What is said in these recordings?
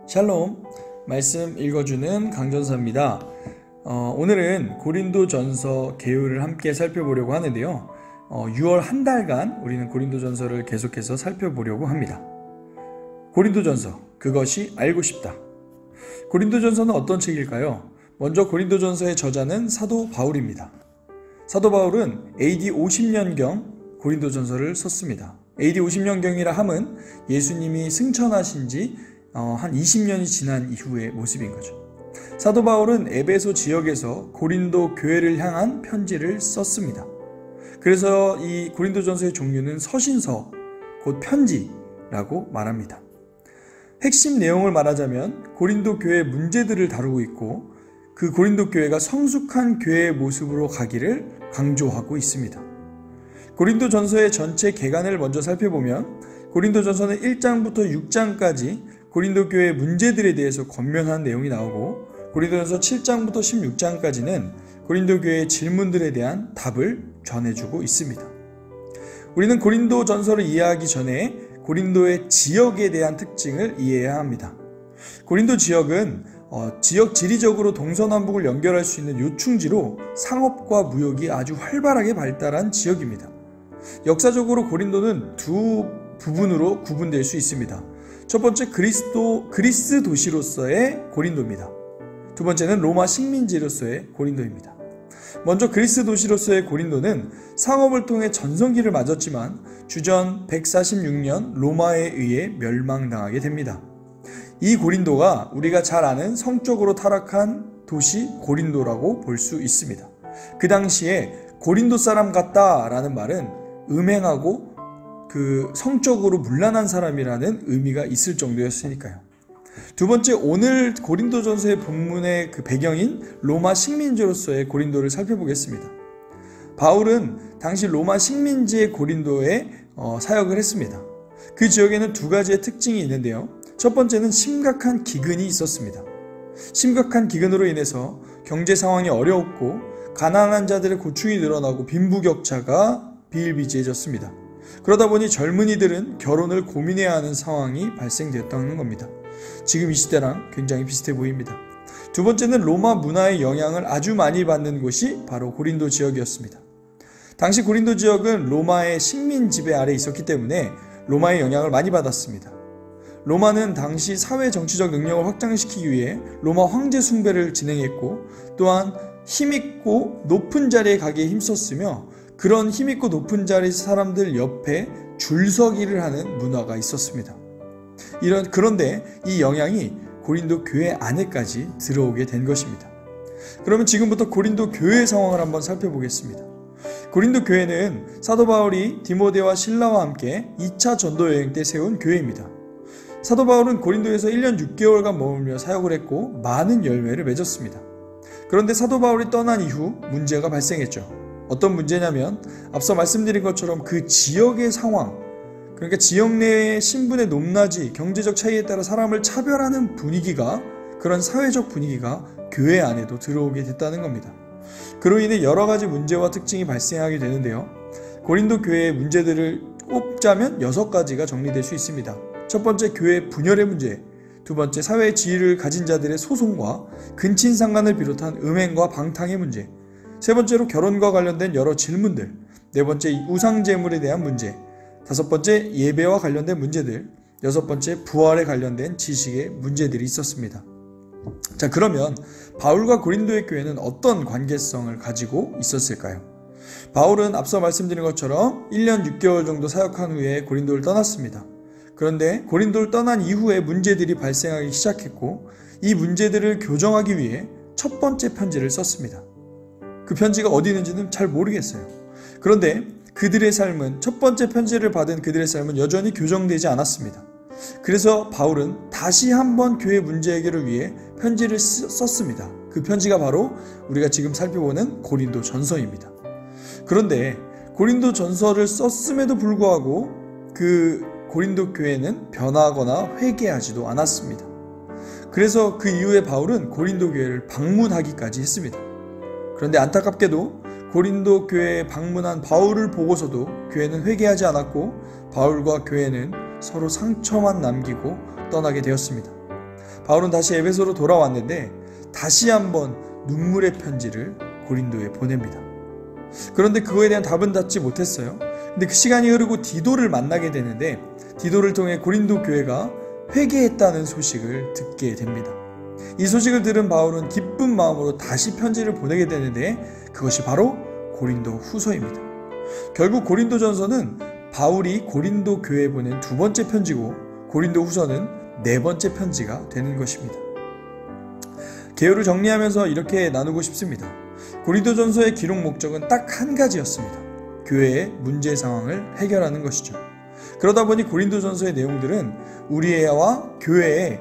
샬롬, 말씀 읽어주는 강전사입니다. 오늘은 고린도전서 개요를 함께 살펴보려고 하는데요. 6월 한 달간 우리는 고린도전서를 계속해서 살펴보려고 합니다. 고린도전서, 그것이 알고 싶다. 고린도전서는 어떤 책일까요? 먼저 고린도전서의 저자는 사도 바울입니다. 사도 바울은 AD 50년경 고린도전서를 썼습니다. AD 50년경이라 함은 예수님이 승천하신 지 한 20년이 지난 이후의 모습인 거죠. 사도 바울은 에베소 지역에서 고린도 교회를 향한 편지를 썼습니다. 그래서 이 고린도전서의 종류는 서신서, 곧 편지라고 말합니다. 핵심 내용을 말하자면 고린도 교회의 문제들을 다루고 있고 그 고린도 교회가 성숙한 교회의 모습으로 가기를 강조하고 있습니다. 고린도전서의 전체 개간을 먼저 살펴보면 고린도전서는 1장부터 6장까지 고린도 교회의 문제들에 대해서 권면한 내용이 나오고 고린도전서 7장부터 16장까지는 고린도 교회의 질문들에 대한 답을 전해주고 있습니다. 우리는 고린도전서를 이해하기 전에 고린도의 지역에 대한 특징을 이해해야 합니다. 고린도 지역은 지역 지리적으로 동서남북을 연결할 수 있는 요충지로 상업과 무역이 아주 활발하게 발달한 지역입니다. 역사적으로 고린도는 두 부분으로 구분될 수 있습니다. 첫 번째 그리스 도시로서의 고린도입니다. 두 번째는 로마 식민지로서의 고린도입니다. 먼저 그리스 도시로서의 고린도는 상업을 통해 전성기를 맞았지만 주전 146년 로마에 의해 멸망당하게 됩니다. 이 고린도가 우리가 잘 아는 성적으로 타락한 도시 고린도라고 볼 수 있습니다. 그 당시에 고린도 사람 같다라는 말은 음행하고 성적으로 문란한 사람이라는 의미가 있을 정도였으니까요. 두 번째, 오늘 고린도전서의 본문의 배경인 로마 식민지로서의 고린도를 살펴보겠습니다. 바울은 당시 로마 식민지의 고린도에 사역을 했습니다. 그 지역에는 두 가지의 특징이 있는데요. 첫 번째는 심각한 기근이 있었습니다. 심각한 기근으로 인해서 경제 상황이 어려웠고 가난한 자들의 고충이 늘어나고 빈부격차가 비일비재해졌습니다. 그러다 보니 젊은이들은 결혼을 고민해야 하는 상황이 발생되었다는 겁니다. 지금 이 시대랑 굉장히 비슷해 보입니다. 두 번째는 로마 문화의 영향을 아주 많이 받는 곳이 바로 고린도 지역이었습니다. 당시 고린도 지역은 로마의 식민 지배 아래 있었기 때문에 로마의 영향을 많이 받았습니다. 로마는 당시 사회 정치적 능력을 확장시키기 위해 로마 황제 숭배를 진행했고 또한 힘있고 높은 자리에 가기에 힘썼으며 그런 힘있고 높은 자리 사람들 옆에 줄서기를 하는 문화가 있었습니다. 그런데 이 영향이 고린도 교회 안에까지 들어오게 된 것입니다. 그러면 지금부터 고린도 교회의 상황을 한번 살펴보겠습니다. 고린도 교회는 사도 바울이 디모데와 실라와 함께 2차 전도 여행 때 세운 교회입니다. 사도 바울은 고린도에서 1년 6개월간 머물며 사역을 했고 많은 열매를 맺었습니다. 그런데 사도 바울이 떠난 이후 문제가 발생했죠. 어떤 문제냐면 앞서 말씀드린 것처럼 그 지역의 상황, 그러니까 지역 내의 신분의 높낮이, 경제적 차이에 따라 사람을 차별하는 분위기가, 그런 사회적 분위기가 교회 안에도 들어오게 됐다는 겁니다. 그로 인해 여러 가지 문제와 특징이 발생하게 되는데요. 고린도 교회의 문제들을 꼽자면 6가지가 정리될 수 있습니다. 첫 번째, 교회 분열의 문제. 두 번째, 사회의 지위를 가진 자들의 소송과 근친상간을 비롯한 음행과 방탕의 문제. 세 번째로 결혼과 관련된 여러 질문들. 네 번째, 우상제물에 대한 문제. 다섯 번째, 예배와 관련된 문제들. 여섯 번째, 부활에 관련된 지식의 문제들이 있었습니다. 자, 그러면 바울과 고린도의 교회는 어떤 관계성을 가지고 있었을까요? 바울은 앞서 말씀드린 것처럼 1년 6개월 정도 사역한 후에 고린도를 떠났습니다. 그런데 고린도를 떠난 이후에 문제들이 발생하기 시작했고 이 문제들을 교정하기 위해 첫 번째 편지를 썼습니다. 그 편지가 어디 있는지는 잘 모르겠어요. 그런데 그들의 삶은, 첫 번째 편지를 받은 그들의 삶은 여전히 교정되지 않았습니다. 그래서 바울은 다시 한번 교회 문제 해결을 위해 편지를 썼습니다. 그 편지가 바로 우리가 지금 살펴보는 고린도 전서입니다. 그런데 고린도 전서를 썼음에도 불구하고 그 고린도 교회는 변하거나 회개하지도 않았습니다. 그래서 그 이후에 바울은 고린도 교회를 방문하기까지 했습니다. 그런데 안타깝게도 고린도 교회에 방문한 바울을 보고서도 교회는 회개하지 않았고 바울과 교회는 서로 상처만 남기고 떠나게 되었습니다. 바울은 다시 에베소로 돌아왔는데 다시 한번 눈물의 편지를 고린도에 보냅니다. 그런데 그거에 대한 답은 받지 못했어요. 근데 그 시간이 흐르고 디도를 만나게 되는데 디도를 통해 고린도 교회가 회개했다는 소식을 듣게 됩니다. 이 소식을 들은 바울은 기쁜 마음으로 다시 편지를 보내게 되는데 그것이 바로 고린도 후서입니다. 결국 고린도전서는 바울이 고린도 교회에 보낸 두 번째 편지고 고린도 후서는 네 번째 편지가 되는 것입니다. 개요를 정리하면서 이렇게 나누고 싶습니다. 고린도전서의 기록 목적은 딱 한 가지였습니다. 교회의 문제 상황을 해결하는 것이죠. 그러다 보니 고린도전서의 내용들은 우리와 교회의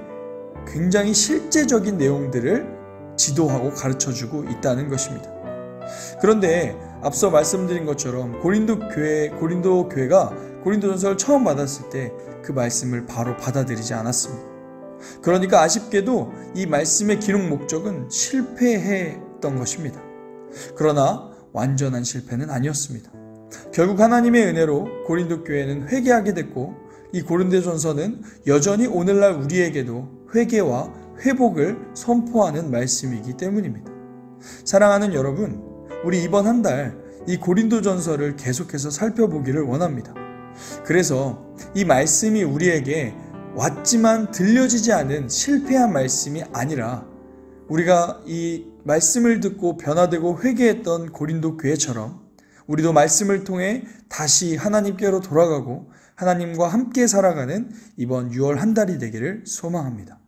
굉장히 실제적인 내용들을 지도하고 가르쳐주고 있다는 것입니다. 그런데 앞서 말씀드린 것처럼 고린도 교회가 고린도전서를 처음 받았을 때 그 말씀을 바로 받아들이지 않았습니다. 그러니까 아쉽게도 이 말씀의 기록 목적은 실패했던 것입니다. 그러나 완전한 실패는 아니었습니다. 결국 하나님의 은혜로 고린도 교회는 회개하게 됐고 이 고린도전서는 여전히 오늘날 우리에게도 회개와 회복을 선포하는 말씀이기 때문입니다. 사랑하는 여러분, 우리 이번 한 달 이 고린도전서를 계속해서 살펴보기를 원합니다. 그래서 이 말씀이 우리에게 왔지만 들려지지 않은 실패한 말씀이 아니라 우리가 이 말씀을 듣고 변화되고 회개했던 고린도 교회처럼 우리도 말씀을 통해 다시 하나님께로 돌아가고 하나님과 함께 살아가는 이번 6월 한 달이 되기를 소망합니다.